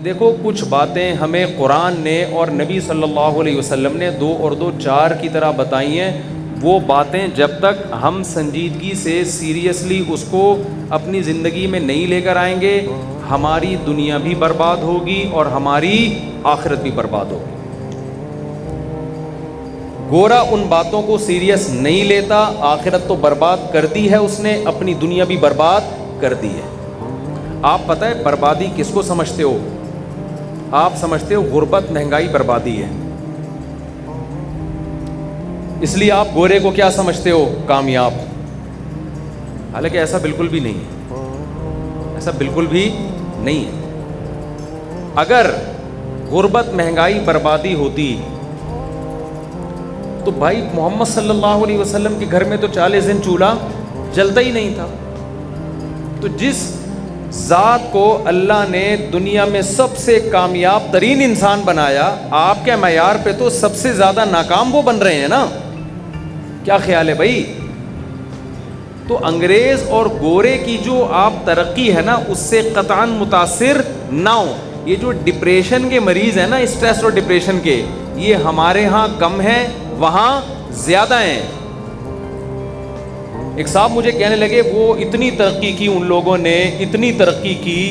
کہ دیکھو کچھ باتیں ہمیں قرآن نے اور نبی صلی اللہ علیہ وسلم نے 2 اور 2 4 کی طرح بتائی ہیں. وہ باتیں جب تک ہم سنجیدگی سے سیریسلی اس کو اپنی زندگی میں نہیں لے کر آئیں گے, ہماری دنیا بھی برباد ہوگی اور ہماری آخرت بھی برباد ہوگی. گورا ان باتوں کو سیریس نہیں لیتا, آخرت تو برباد کر دی ہے اس نے, اپنی دنیا بھی برباد کر دی ہے. آپ پتہ ہے بربادی کس کو سمجھتے ہو؟ آپ سمجھتے ہو غربت, مہنگائی بربادی ہے, اس لیے آپ گورے کو کیا سمجھتے ہو؟ کامیاب. حالانکہ ایسا بالکل بھی نہیں ہے, ایسا بالکل بھی نہیں ہے. اگر غربت, مہنگائی, بربادی ہوتی تو بھائی محمد صلی اللہ علیہ وسلم کے گھر میں تو 40 دن چولہا جلتا ہی نہیں تھا. تو جس ذات کو اللہ نے دنیا میں سب سے کامیاب ترین انسان بنایا, آپ کے معیار پہ تو سب سے زیادہ ناکام وہ بن رہے ہیں نا. کیا خیال ہے بھائی؟ تو انگریز اور گورے کی جو آپ ترقی ہے نا, اس سے قطعاً متاثر نہ ہو. یہ جو ڈپریشن کے مریض ہیں نا, اسٹریس اور ڈپریشن کے, یہ ہمارے ہاں کم ہیں, وہاں زیادہ ہیں. ایک صاحب مجھے کہنے لگے وہ اتنی ترقی کی, ان لوگوں نے اتنی ترقی کی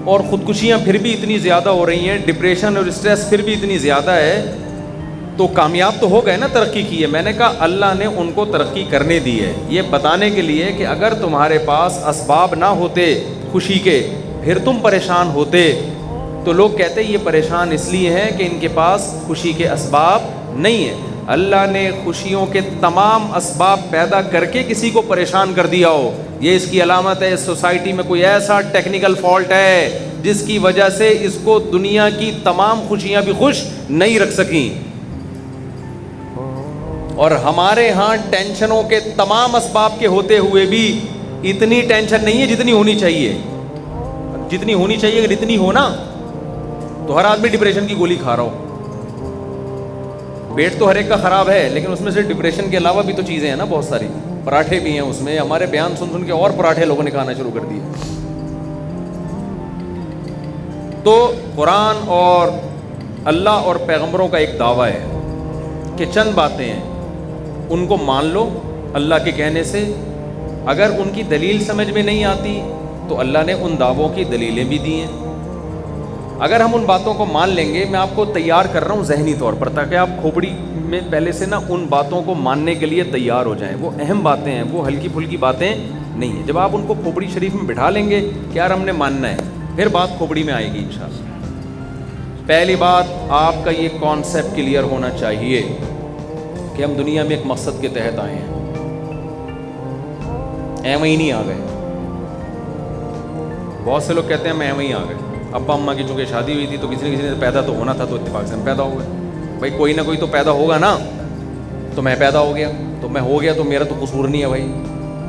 اور خودکشیاں پھر بھی اتنی زیادہ ہو رہی ہیں, ڈپریشن اور اسٹریس پھر بھی اتنی زیادہ ہے, تو کامیاب تو ہو گئے نا, ترقی کی ہے. میں نے کہا اللہ نے ان کو ترقی کرنے دی ہے یہ بتانے کے لیے کہ اگر تمہارے پاس اسباب نہ ہوتے خوشی کے, پھر تم پریشان ہوتے. تو لوگ کہتے ہیں یہ پریشان اس لیے ہیں کہ ان کے پاس خوشی کے اسباب نہیں ہیں. اللہ نے خوشیوں کے تمام اسباب پیدا کر کے کسی کو پریشان کر دیا ہو, یہ اس کی علامت ہے. اس سوسائٹی میں کوئی ایسا ٹیکنیکل فالٹ ہے جس کی وجہ سے اس کو دنیا کی تمام خوشیاں بھی خوش نہیں رکھ سکیں. اور ہمارے ہاں ٹینشنوں کے تمام اسباب کے ہوتے ہوئے بھی اتنی ٹینشن نہیں ہے جتنی ہونی چاہیے. جتنی ہونی چاہیے اگر اتنی ہو نا, تو ہر آدمی ڈپریشن کی گولی کھا رہا ہو. پیٹ تو ہر ایک کا خراب ہے, لیکن اس میں سے ڈپریشن کے علاوہ بھی تو چیزیں ہیں نا بہت ساری. پراٹھے بھی ہیں اس میں, ہمارے بیان سن کے اور پراٹھے لوگوں نے کھانا شروع کر دیے. تو قرآن اور اللہ اور پیغمبروں کا ایک دعویٰ ہے کہ چند باتیں ہیں, ان کو مان لو اللہ کے کہنے سے. اگر ان کی دلیل سمجھ میں نہیں آتی تو اللہ نے ان دعووں کی دلیلیں بھی دی ہیں. اگر ہم ان باتوں کو مان لیں گے, میں آپ کو تیار کر رہا ہوں ذہنی طور پر, تاکہ آپ کھوپڑی میں پہلے سے نا ان باتوں کو ماننے کے لیے تیار ہو جائیں. وہ اہم باتیں ہیں, وہ ہلکی پھلکی باتیں نہیں ہیں. جب آپ ان کو کھوپڑی شریف میں بٹھا لیں گے کہ یار ہم نے ماننا ہے, پھر بات کھوپڑی میں آئے گی انشاءاللہ. پہلی بات, آپ کا یہ کانسیپٹ کلیئر ہونا چاہیے کہ ہم دنیا میں ایک مقصد کے تحت آئے ہیں, ایویں ہی نہیں آ گئے. بہت سے لوگ کہتے ہیں میں ایویں ہی آ گئے. ابا اماں کی چونکہ شادی ہوئی تھی تو کسی نے پیدا تو ہونا تھا, تو اتفاق سے ہم پیدا ہو گئے. بھائی کوئی نہ کوئی تو پیدا ہوگا نا, تو میں پیدا ہو گیا, تو میں ہو گیا تو میرا تو قصور نہیں ہے بھائی.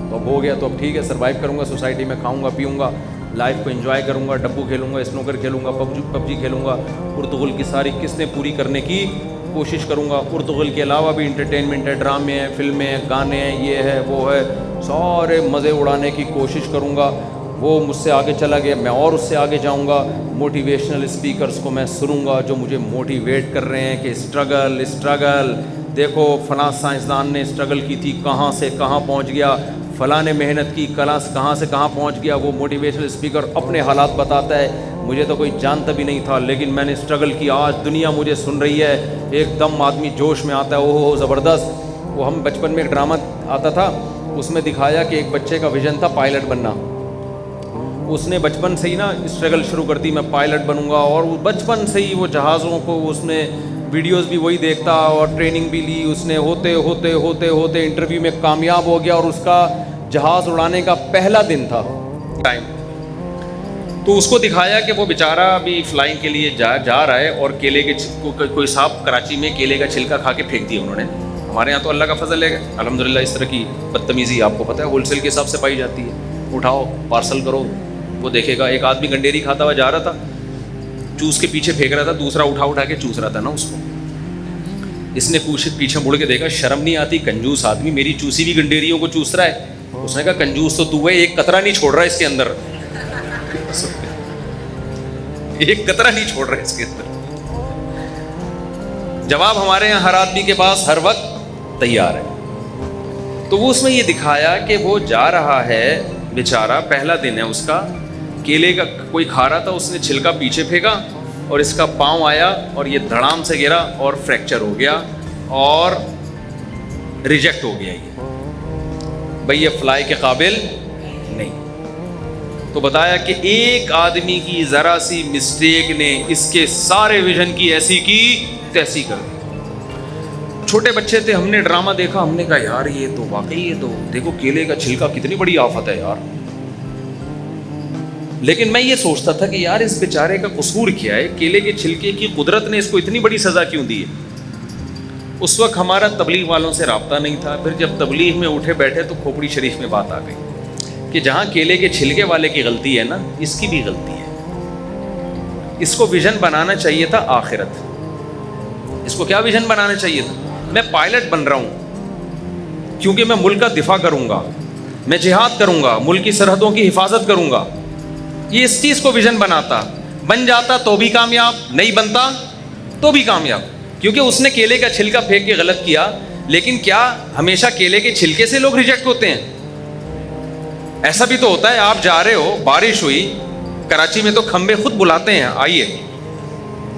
تو اب ہو گیا تو اب ٹھیک ہے, سروائیو کروں گا سوسائٹی میں, کھاؤں گا پیوں گا, لائف کو انجوائے کروں گا, ڈبو کھیلوں گا, اسنوکر کھیلوں گا, پب جی کھیلوں گا, پرتغال کی ساری قسطیں پوری کرنے کی کوشش کروں گا. پرتغال کے علاوہ بھی انٹرٹینمنٹ ہے, ڈرامے ہیں, فلمیں ہیں, گانے ہیں, یہ ہے وہ ہے, سارے مزے اڑانے کی کوشش کروں گا. وہ مجھ سے آگے چلا گیا, میں اور اس سے آگے جاؤں گا. موٹیویشنل اسپیکرز کو میں سنوں گا جو مجھے موٹیویٹ کر رہے ہیں کہ اسٹرگل, دیکھو فلاں سائنسدان نے اسٹرگل کی تھی, کہاں سے کہاں پہنچ گیا, فلاں نے محنت کی, کہاں سے کہاں پہنچ گیا. وہ موٹیویشنل اسپیکر اپنے حالات بتاتا ہے, مجھے تو کوئی جانتا بھی نہیں تھا لیکن میں نے اسٹرگل کی, آج دنیا مجھے سن رہی ہے. ایک دم آدمی جوش میں آتا ہے, اوہ زبردست. وہ ہم بچپن میں ایک ڈرامہ آتا تھا, اس میں دکھایا کہ ایک بچے کا ویژن تھا پائلٹ بننا. اس نے بچپن سے ہی نا اسٹرگل شروع کر دی, میں پائلٹ بنوں گا, اور بچپن سے ہی وہ جہازوں کو اس نے ویڈیوز بھی وہی دیکھتا اور ٹریننگ بھی لی اس نے. ہوتے ہوتے ہوتے ہوتے انٹرویو میں کامیاب ہو گیا, اور اس کا جہاز اڑانے کا پہلا دن تھا ٹائم. تو اس کو دکھایا کہ وہ بیچارہ ابھی فلائنگ کے لیے جا رہا ہے, اور کیلے کے کوئی صاحب کراچی میں کیلے کا چھلکا کھا کے پھینک دیا انہوں نے. ہمارے یہاں تو اللہ کا فضل ہے الحمدللہ, اس طرح کی بدتمیزی آپ کو پتہ ہے ہول سیل کے حساب سے پائی جاتی ہے. اٹھاؤ پارسل کرو, وہ دیکھے گا. ایک آدمی گنڈیری کھاتا ہوا جا رہا تھا, چوس کے پیچھے پھینک رہا تھا, دوسرا اٹھا کے چوس رہا تھا نا اس کو. اس نے پیچھے مڑ کے دیکھا, شرم نہیں آتی, کنجوس آدمی میری چوسی ہوئی گنڈیریوں کو چوس رہا ہے. اس نے کہا کنجوس تو ہے, ایک قطرہ نہیں چھوڑ رہا ہے اس کے اندر. ایک قطرہ نہیں چھوڑ رہے اس کے اندر. جواب ہمارے یہاں ہر آدمی کے پاس ہر وقت تیار ہے. تو وہ اس میں یہ دکھایا کہ وہ جا رہا ہے بیچارہ, پہلا دن ہے اس کا, کیلے کا کوئی کھا رہا تھا, اس نے چھلکا پیچھے پھینکا اور اس کا پاؤں آیا اور یہ دھڑام سے گرا اور فریکچر ہو گیا اور ریجیکٹ ہو گیا. یہ بھئی یہ فلائی کے قابل نہیں. تو بتایا کہ ایک آدمی کی ذرا سی مسٹیک نے اس کے سارے ویژن کی ایسی کی تیسی کر دی. چھوٹے بچے تھے, ہم نے ڈرامہ دیکھا, ہم نے کہا یار یہ تو واقعی, یہ تو دیکھو کیلے کا چھلکا کتنی بڑی آفت ہے یار. لیکن میں یہ سوچتا تھا کہ یار اس بیچارے کا قصور کیا ہے, کیلے کے چھلکے کی قدرت نے اس کو اتنی بڑی سزا کیوں دی ہے. اس وقت ہمارا تبلیغ والوں سے رابطہ نہیں تھا. پھر جب تبلیغ میں اٹھے بیٹھے تو کھوپڑی شریف میں بات آ گئی کہ جہاں کیلے کے چھلکے والے کی غلطی ہے نا, اس کی بھی غلطی ہے. اس کو ویژن بنانا چاہیے تھا آخرت. اس کو کیا ویژن بنانا چاہیے تھا؟ میں پائلٹ بن رہا ہوں کیونکہ میں ملک کا دفاع کروں گا, میں جہاد کروں گا, ملک کی سرحدوں کی حفاظت کروں گا. یہ اس چیز کو ویژن بناتا, بن جاتا تو بھی کامیاب, نہیں بنتا تو بھی کامیاب. کیونکہ اس نے کیلے کا چھلکا پھینک کے غلط کیا. لیکن کیا ہمیشہ کیلے کے چھلکے سے لوگ ریجیکٹ ہوتے ہیں؟ ایسا بھی تو ہوتا ہے, آپ جا رہے ہو, بارش ہوئی, کراچی میں تو کھمبے خود بلاتے ہیں آئیے,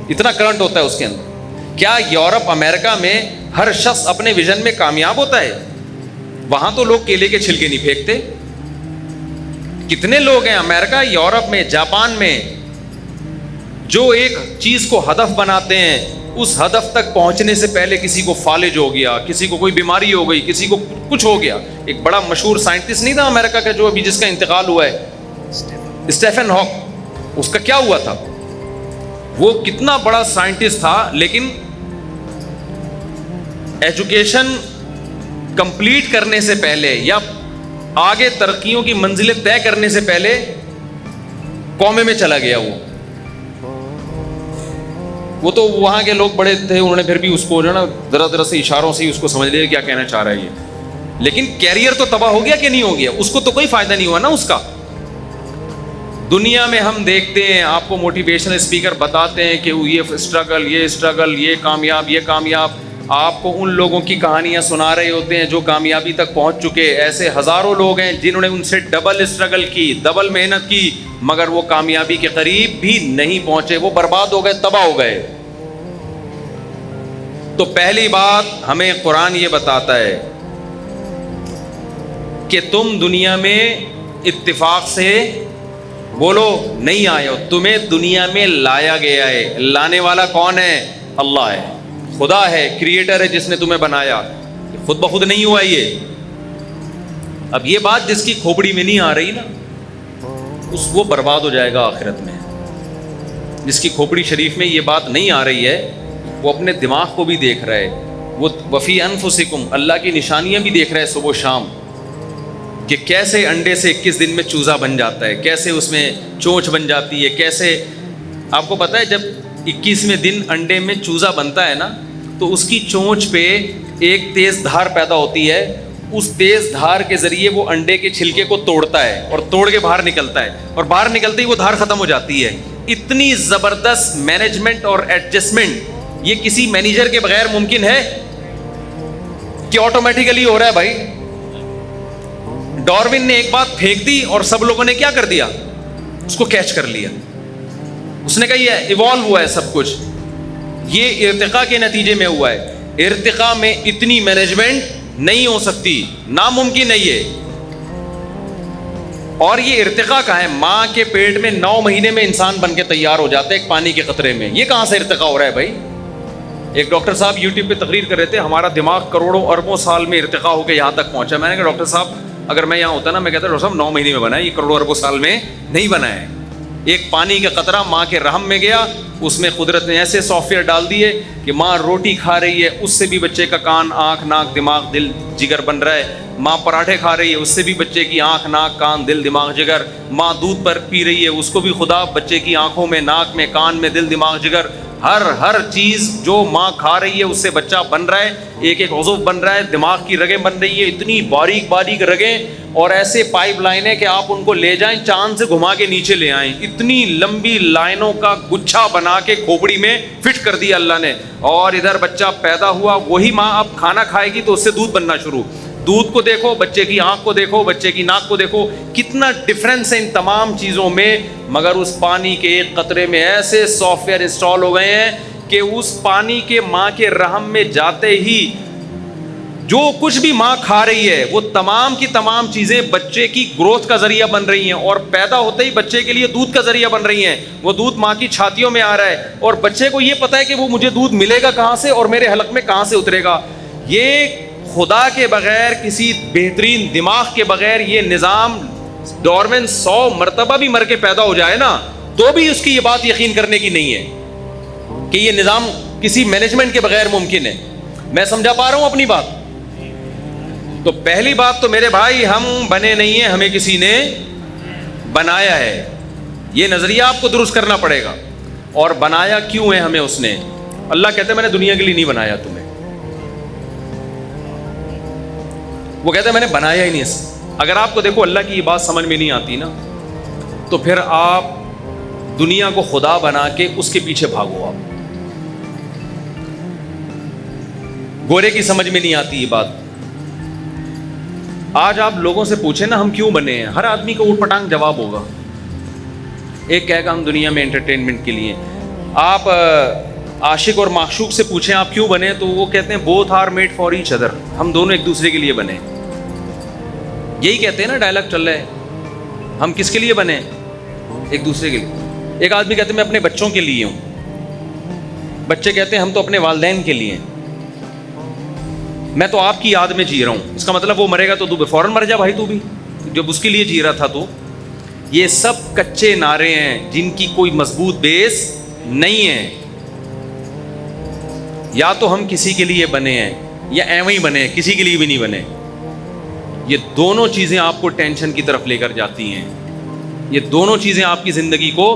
اتنا کرنٹ ہوتا ہے اس کے اندر. کیا یورپ امریکہ میں ہر شخص اپنے ویژن میں کامیاب ہوتا ہے؟ وہاں تو لوگ کیلے کے چھلکے نہیں پھینکتے. کتنے لوگ ہیں امریکہ, یورپ میں, جاپان میں, جو ایک چیز کو ہدف بناتے ہیں, اس ہدف تک پہنچنے سے پہلے کسی کو فالج ہو گیا, کسی کو کوئی بیماری ہو گئی, کسی کو کچھ ہو گیا. ایک بڑا مشہور سائنٹسٹ نہیں تھا امریکہ کا جو ابھی جس کا انتقال ہوا ہے, اسٹیفن ہاک, اس کا کیا ہوا تھا؟ وہ کتنا بڑا سائنٹسٹ تھا, لیکن ایجوکیشن کمپلیٹ کرنے سے پہلے یا آگے ترقیوں کی منزلیں طے کرنے سے پہلے کومے میں چلا گیا. وہ تو وہاں کے لوگ بڑے تھے, انہوں نے پھر بھی اس کو جو ہے نا ذرا سے اشاروں سے ہی اس کو سمجھ لیا کیا کہنا چاہ رہا ہے یہ. لیکن کیریئر تو تباہ ہو گیا کہ نہیں ہو گیا؟ اس کو تو کوئی فائدہ نہیں ہوا نا اس کا. دنیا میں ہم دیکھتے ہیں, آپ کو موٹیویشنل اسپیکر بتاتے ہیں کہ یہ اسٹرگل, یہ کامیاب. آپ کو ان لوگوں کی کہانیاں سنا رہے ہوتے ہیں جو کامیابی تک پہنچ چکے. ایسے ہزاروں لوگ ہیں جنہوں نے ان سے ڈبل اسٹرگل کی, ڈبل محنت کی, مگر وہ کامیابی کے قریب بھی نہیں پہنچے, وہ برباد ہو گئے, تباہ ہو گئے. تو پہلی بات ہمیں قرآن یہ بتاتا ہے کہ تم دنیا میں اتفاق سے بولو نہیں آئے ہو, تمہیں دنیا میں لایا گیا ہے. لانے والا کون ہے؟ اللہ ہے, خدا ہے, کریٹر ہے جس نے تمہیں بنایا. خود بخود نہیں ہوا یہ. اب یہ بات جس کی کھوپڑی میں نہیں آ رہی نا, وہ برباد ہو جائے گا آخرت میں. جس کی کھوپڑی شریف میں یہ بات نہیں آ رہی ہے, وہ اپنے دماغ کو بھی دیکھ رہا ہے, وہ وفی انفسکم, اللہ کی نشانیاں بھی دیکھ رہا ہے صبح و شام, کہ کیسے انڈے سے 21 دن میں چوزا بن جاتا ہے, کیسے اس میں چونچ بن جاتی ہے, کیسے. آپ کو پتہ ہے جب 21ویں دن انڈے میں چوزا بنتا ہے نا, تو اس کی چونچ پہ ایک تیز دھار پیدا ہوتی ہے. اس تیز دھار کے ذریعے وہ انڈے کے چھلکے کو توڑتا ہے اور توڑ کے باہر نکلتا ہے, اور باہر نکلتے ہی وہ دھار ختم ہو جاتی ہے. اتنی زبردست مینجمنٹ اور ایڈجسٹمنٹ یہ کسی مینیجر کے بغیر ممکن ہے کہ آٹومیٹیکلی ہو رہا ہے بھائی. ڈاروین نے ایک بات پھینک دی اور سب لوگوں نے کیا کر دیا؟ اس کو کیچ کر لیا. اس نے کہا یہ ایوالو ہوا ہے سب کچھ, یہ ارتقاء کے نتیجے میں ہوا ہے. ارتقاء میں اتنی مینجمنٹ نہیں ہو سکتی, ناممکن ہے یہ. اور یہ ارتقاء کہاں ہے؟ ماں کے پیٹ میں 9 مہینے میں انسان بن کے تیار ہو جاتا ہے ایک پانی کے قطرے میں. یہ کہاں سے ارتقاء ہو رہا ہے بھائی؟ ایک ڈاکٹر صاحب یوٹیوب پہ تقریر کر رہے تھے, ہمارا دماغ کروڑوں اربوں سال میں ارتقاء ہو کے یہاں تک پہنچا. میں نے کہا ڈاکٹر صاحب اگر میں یہاں ہوتا نا, میں کہتا ڈاکٹر صاحب 9 مہینے میں بنا ہے, یہ کروڑوں اربوں سال میں نہیں بنا ہے. ایک پانی کا قطرہ ماں کے رحم میں گیا, اس میں قدرت نے ایسے سافٹ ویئر ڈال دیے کہ ماں روٹی کھا رہی ہے, اس سے بھی بچے کا کان, آنکھ, ناک, دماغ, دل, جگر بن رہا ہے. ماں پراٹھے کھا رہی ہے, اس سے بھی بچے کی آنکھ, ناک, کان, دل, دماغ, جگر. ماں دودھ پر پی رہی ہے, اس کو بھی خدا بچے کی آنکھوں میں, ناک میں, کان میں, دل, دماغ, جگر. ہر چیز جو ماں کھا رہی ہے اس سے بچہ بن رہا ہے, ایک ایک عضو بن رہا ہے, دماغ کی رگیں بن رہی ہے, اتنی باریک باریک رگیں, اور ایسے پائپ لائنیں کہ آپ ان کو لے جائیں چاند سے گھما کے نیچے لے آئیں, اتنی لمبی لائنوں کا گچھا بنا کے کھوپڑی میں فٹ کر دیا اللہ نے. اور ادھر بچہ پیدا ہوا, وہی ماں اب کھانا کھائے گی تو اس سے دودھ بننا شروع. دودھ کو دیکھو, بچے کی آنکھ کو دیکھو, بچے کی ناک کو دیکھو, کتنا ڈفرینس ہے ان تمام چیزوں میں. مگر اس پانی کے ایک قطرے میں ایسے سافٹ ویئر انسٹال ہو گئے ہیں کہ اس پانی کے ماں کے رحم میں جاتے ہی جو کچھ بھی ماں کھا رہی ہے وہ تمام کی تمام چیزیں بچے کی گروتھ کا ذریعہ بن رہی ہیں, اور پیدا ہوتے ہی بچے کے لیے دودھ کا ذریعہ بن رہی ہیں. وہ دودھ ماں کی چھاتیوں میں آ رہا ہے, اور بچے کو یہ پتا ہے کہ وہ مجھے دودھ ملے گا کہاں سے اور میرے حلق میں کہاں سے اترے گا. یہ خدا کے بغیر, کسی بہترین دماغ کے بغیر یہ نظام ڈارون 100 مرتبہ بھی مر کے پیدا ہو جائے نا تو بھی اس کی یہ بات یقین کرنے کی نہیں ہے کہ یہ نظام کسی مینجمنٹ کے بغیر ممکن ہے. میں سمجھا پا رہا ہوں اپنی بات؟ تو پہلی بات تو میرے بھائی, ہم بنے نہیں ہیں, ہمیں کسی نے بنایا ہے. یہ نظریہ آپ کو درست کرنا پڑے گا. اور بنایا کیوں ہے ہمیں اس نے؟ اللہ کہتے ہیں میں نے دنیا کے لیے نہیں بنایا تمہیں. وہ کہتے ہیں میں نے بنایا ہی نہیں. اگر آپ کو دیکھو اللہ کی یہ بات سمجھ میں نہیں آتی نا تو پھر آپ دنیا کو خدا بنا کے اس کے پیچھے بھاگو. آپ گورے کی سمجھ میں نہیں آتی یہ بات. آج آپ لوگوں سے پوچھیں نا ہم کیوں بنے ہیں, ہر آدمی کو اوٹ پٹانگ جواب ہوگا. ایک کہے گا ہم دنیا میں انٹرٹینمنٹ کے لیے. آپ عاشق اور معشوق سے پوچھیں آپ کیوں بنے تو وہ کہتے ہیں both are made for each other, ہم دونوں ایک دوسرے کے لیے بنے. یہی کہتے ہیں نا, ڈائلاگ چل رہا ہے, ہم کس کے لیے بنے؟ ایک دوسرے کے لیے. ایک آدمی کہتے ہیں میں اپنے بچوں کے لیے ہوں, بچے کہتے ہیں ہم تو اپنے والدین کے لیے ہیں. میں تو آپ کی یاد میں جی رہا ہوں. اس کا مطلب وہ مرے گا تو تو فوراً مر جا بھائی, تو بھی جب اس کے لیے جی رہا تھا. تو یہ سب کچے نعرے ہیں جن کی کوئی مضبوط بیس نہیں ہے. یا تو ہم کسی کے لیے بنے ہیں یا ایویں ہی بنے ہیں, کسی کے لیے بھی نہیں بنے. یہ دونوں چیزیں آپ کو ٹینشن کی طرف لے کر جاتی ہیں. یہ دونوں چیزیں آپ کی زندگی کو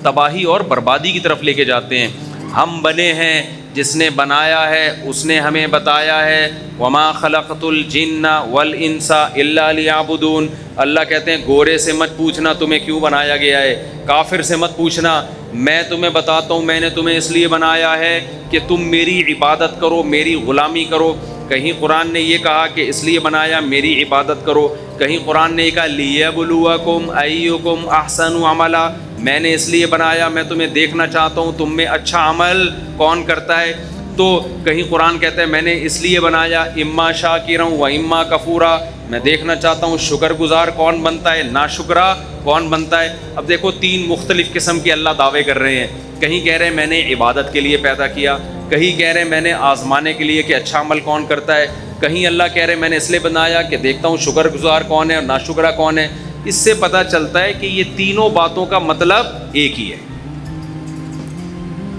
تباہی اور بربادی کی طرف لے کے جاتے ہیں. ہم بنے ہیں, جس نے بنایا ہے اس نے ہمیں بتایا ہے وما خلقت الجن والانس الا لیعبدون. اللہ کہتے ہیں گورے سے مت پوچھنا تمہیں کیوں بنایا گیا ہے, کافر سے مت پوچھنا, میں تمہیں بتاتا ہوں میں نے تمہیں اس لیے بنایا ہے کہ تم میری عبادت کرو, میری غلامی کرو. کہیں قرآن نے یہ کہا کہ اس لیے بنایا میری عبادت کرو, کہیں قرآن نے یہ کہا لیبلوکم ایکم احسن عملا, میں نے اس لیے بنایا میں تمہیں دیکھنا چاہتا ہوں تم میں اچھا عمل کون کرتا ہے. تو کہیں قرآن کہتا ہے میں نے اس لیے بنایا اما شاکرا و اما کفورا, میں دیکھنا چاہتا ہوں شکر گزار کون بنتا ہے, ناشکرا کون بنتا ہے. اب دیکھو 3 مختلف قسم کے اللہ دعوے کر رہے ہیں. کہیں کہہ رہے ہیں میں نے عبادت کے لیے پیدا کیا, کہیں کہہ رہے ہیں میں نے آزمانے کے لیے کہ اچھا عمل کون کرتا ہے, کہیں اللہ کہہ رہے ہیں میں نے اس لیے بنایا کہ دیکھتا ہوں شکر گزار کون ہے اور ناشکرا کون ہے. اس سے پتہ چلتا ہے کہ یہ تینوں باتوں کا مطلب ایک ہی ہے.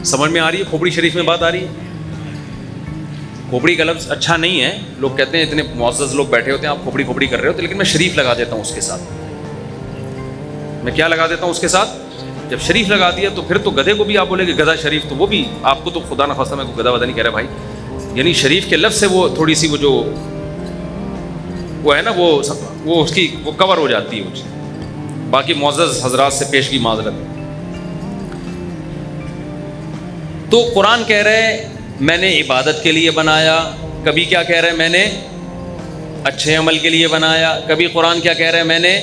سمجھ میں آ رہی ہے؟ کھوپڑی شریف میں بات آ رہی ہے. کھوپڑی کا لفظ اچھا نہیں ہے, لوگ کہتے ہیں اتنے معزز لوگ بیٹھے ہوتے ہیں آپ کھوپڑی کھوپڑی کر رہے ہوتے, لیکن میں شریف لگا دیتا ہوں اس کے ساتھ. میں کیا لگا دیتا ہوں اس کے ساتھ؟ جب شریف لگا دیا تو پھر تو گدھے کو بھی آپ بولے کہ گدھا شریف, تو وہ بھی آپ کو تو خدا نخواستہ میں کوئی گدھا ودا نہیں کہہ رہا بھائی. یعنی شریف کے لفظ سے وہ تھوڑی سی وہ جو وہ ہے نا وہ اس کی وہ کور ہو جاتی ہے. باقی معزز حضرات سے پیش کی معذرت. تو قرآن کہہ رہے میں نے عبادت کے لیے بنایا, کبھی کیا کہہ رہے میں نے اچھے عمل کے لیے بنایا, کبھی قرآن کیا کہہ رہے میں نے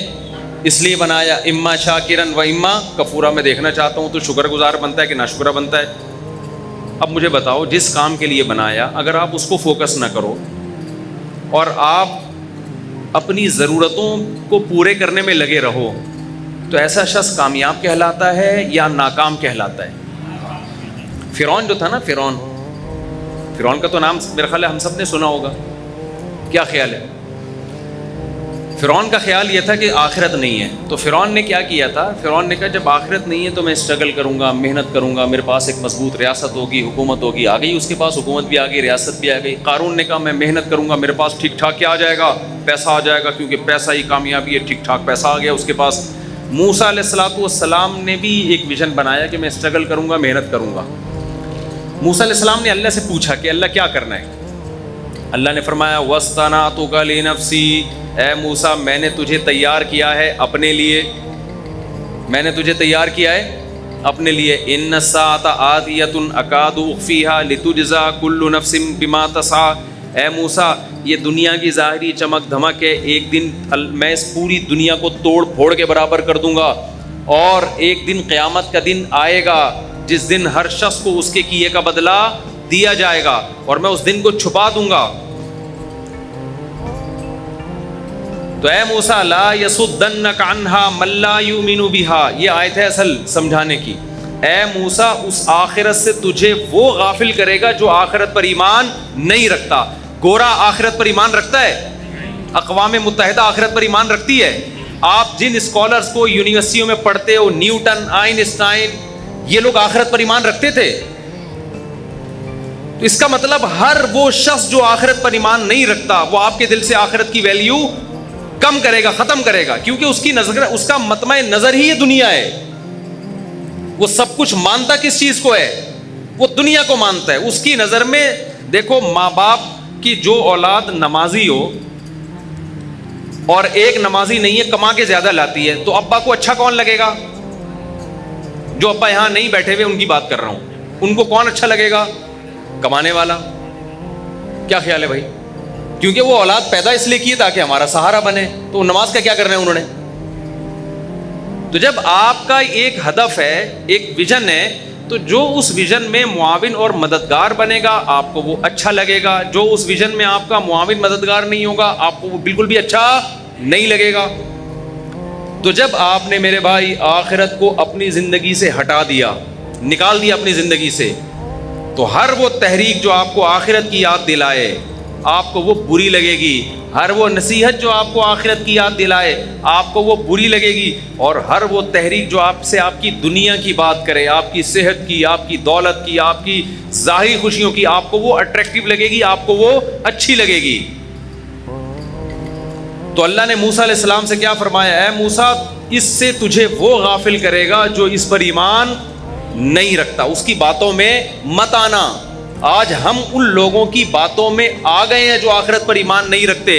اس لیے بنایا اما شاکرن و اما کفورا, میں دیکھنا چاہتا ہوں تو شکر گزار بنتا ہے کہ ناشکرا بنتا ہے. اب مجھے بتاؤ جس کام کے لیے بنایا اگر آپ اس کو فوکس نہ کرو اور آپ اپنی ضرورتوں کو پورے کرنے میں لگے رہو تو ایسا شخص کامیاب کہلاتا ہے یا ناکام کہلاتا ہے؟ فرعون جو تھا نا, فرعون کا تو نام میرا خیال ہے ہم سب نے سنا ہوگا. کیا خیال ہے؟ فرعون کا خیال یہ تھا کہ آخرت نہیں ہے. تو فرعون نے کیا کیا تھا, فرعون نے کہا جب آخرت نہیں ہے تو میں اسٹرگل کروں گا, محنت کروں گا, میرے پاس ایک مضبوط ریاست ہوگی, حکومت ہوگی. آ گئی اس کے پاس حکومت بھی آ گئی, ریاست بھی آ گئی. قارون نے کہا میں محنت کروں گا, میرے پاس ٹھیک ٹھاک کیا آ جائے گا, پیسہ آ جائے گا, کیونکہ پیسہ ہی کامیابی ہے, ٹھیک ٹھاک پیسہ آ گیا اس کے پاس. موسیٰ علیہ السلام نے بھی ایک ویژن بنایا کہ میں اسٹرگل کروں گا, محنت کروں گا. موسیٰ علیہ السلام نے اللہ سے پوچھا کہ اللہ کیا کرنا ہے. اللہ نے فرمایا وَاسْتَنَعْتُكَ لِنَفْسِي، اے موسیٰ میں نے تجھے تیار کیا ہے اپنے لیے، میں نے تجھے تیار کیا ہے اپنے لیے. إِنَّ السَّاعَةَ آتِيَةٌ أَكَادُ أُخْفِيهَا لِتُجْزَىٰ كُلُّ نَفْسٍ بِمَا تَسْعَىٰ. اے موسیٰ یہ دنیا کی ظاہری چمک دھمک ہے، ایک دن میں اس پوری دنیا کو توڑ پھوڑ کے برابر کر دوں گا، اور ایک دن قیامت کا دن آئے گا جس دن ہر شخص کو اس کے کیے کا بدلہ دیا جائے گا، اور میں اس دن کو چھپا دوں گا. تو اے موسیٰ لا یصدنک عنہا من لا یؤمن بہا، یہ آیت ہے اصل سمجھانے کی. اے موسیٰ اس آخرت سے تجھے وہ غافل کرے گا جو آخرت پر ایمان نہیں رکھتا. گورا آخرت پر ایمان رکھتا ہے؟ اقوام متحدہ آخرت پر ایمان رکھتی ہے؟ آپ جن اسکالرز کو یونیورسٹیوں میں پڑھتے ہو، نیوٹن، آئنسٹائن، یہ لوگ آخرت پر ایمان رکھتے تھے. تو اس کا مطلب ہر وہ شخص جو آخرت پر ایمان نہیں رکھتا وہ آپ کے دل سے آخرت کی ویلیو کم کرے گا، ختم کرے گا، کیونکہ اس کی نظر، اس کا مطمع نظر ہی یہ دنیا ہے. وہ سب کچھ مانتا کس چیز کو ہے؟ وہ دنیا کو مانتا ہے. اس کی نظر میں دیکھو، ماں باپ کی جو اولاد نمازی ہو اور ایک نمازی نہیں ہے، کما کے زیادہ لاتی ہے، تو ابا کو اچھا کون لگے گا؟ جو ابا یہاں نہیں بیٹھے ہوئے ان کی بات کر رہا ہوں، ان کو کون اچھا لگے گا؟ کمانے والا. کیا خیال ہے بھائی؟ کیونکہ وہ اولاد پیدا اس لیے کی تاکہ ہمارا سہارا بنے، تو نماز کا کیا کرنا ہے انہوں نے؟ تو جب آپ کا ایک ہدف ہے، ایک ویژن ہے، تو جو اس ویژن میں معاون اور مددگار بنے گا آپ کو وہ اچھا لگے گا. جو اس ویژن میں آپ کا معاون مددگار نہیں ہوگا آپ کو وہ بالکل بھی اچھا نہیں لگے گا. تو جب آپ نے میرے بھائی آخرت کو اپنی زندگی سے ہٹا دیا، نکال دیا اپنی زندگی سے، تو ہر وہ تحریک جو آپ کو آخرت کی یاد دلائے آپ کو وہ بری لگے گی. ہر وہ نصیحت جو آپ کو آخرت کی یاد دلائے آپ کو وہ بری لگے گی. اور ہر وہ تحریک جو آپ سے آپ کی دنیا کی بات کرے، آپ کی صحت کی، آپ کی دولت کی، آپ کی ظاہری خوشیوں کی، آپ کو وہ اٹریکٹیو لگے گی، آپ کو وہ اچھی لگے گی. تو اللہ نے موسیٰ علیہ السلام سے کیا فرمایا؟ اے موسیٰ اس سے تجھے وہ غافل کرے گا جو اس پر ایمان نہیں رکھتا، اس کی باتوں میں مت آنا. آج ہم ان لوگوں کی باتوں میں آ گئے ہیں جو آخرت پر ایمان نہیں رکھتے.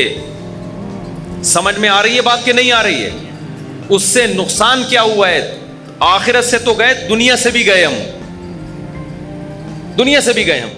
سمجھ میں آ رہی ہے بات کہ نہیں آ رہی ہے؟ اس سے نقصان کیا ہوا ہے؟ آخرت سے تو گئے، دنیا سے بھی گئے ہم، دنیا سے بھی گئے ہم.